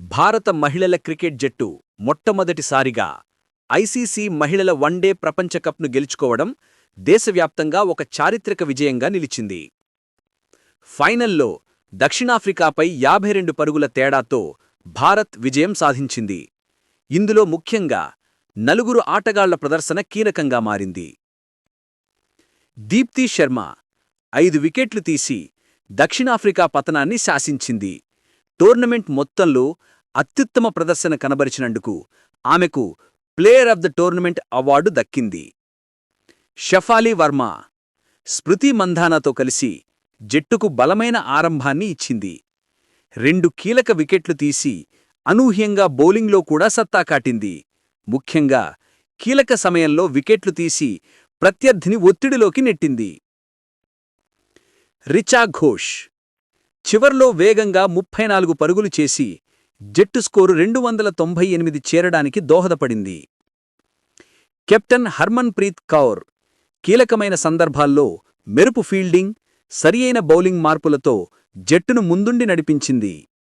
భారత మహిళల క్రికెట్ జట్టు మొట్టమొదటిసారిగా ఐసీసీ మహిళల వన్డే ప్రపంచకప్ను గెలుచుకోవడం దేశవ్యాప్తంగా ఒక చారిత్రక విజయంగా నిలిచింది. ఫైనల్లో దక్షిణాఫ్రికాపై 52 పరుగుల తేడాతో భారత్ విజయం సాధించింది. ఇందులో ముఖ్యంగా నలుగురు ఆటగాళ్ల ప్రదర్శన కీలకంగా మారింది. దీప్తి శర్మ 5 వికెట్లు తీసి దక్షిణాఫ్రికా పతనాన్ని శాసించింది. టోర్నమెంట్ మొత్తంలో అత్యుత్తమ ప్రదర్శన కనబరిచినందుకు ఆమెకు player of the tournament award దక్కింది. షఫాలీ వర్మ స్మృతి మంధానాతో కలిసి జట్టుకు బలమైన ఆరంభాన్ని ఇచ్చింది. 2 కీలక వికెట్లు తీసి అనూహ్యంగా బౌలింగ్లో కూడా సత్తా కాటింది. ముఖ్యంగా కీలక సమయంలో వికెట్లు తీసి ప్రత్యర్థిని ఒత్తిడిలోకి నెట్టింది. రిచా ఘోష్ చివర్లో వేగంగా 34 పరుగులు చేసి జట్టు స్కోరు 298 చేరడానికి దోహదపడింది. కెప్టెన్ హర్మన్ ప్రీత్ కౌర్ కీలకమైన సందర్భాల్లో మెరుపు ఫీల్డింగ్, సరియైన బౌలింగ్ మార్పులతో జట్టును ముందుండి నడిపించింది.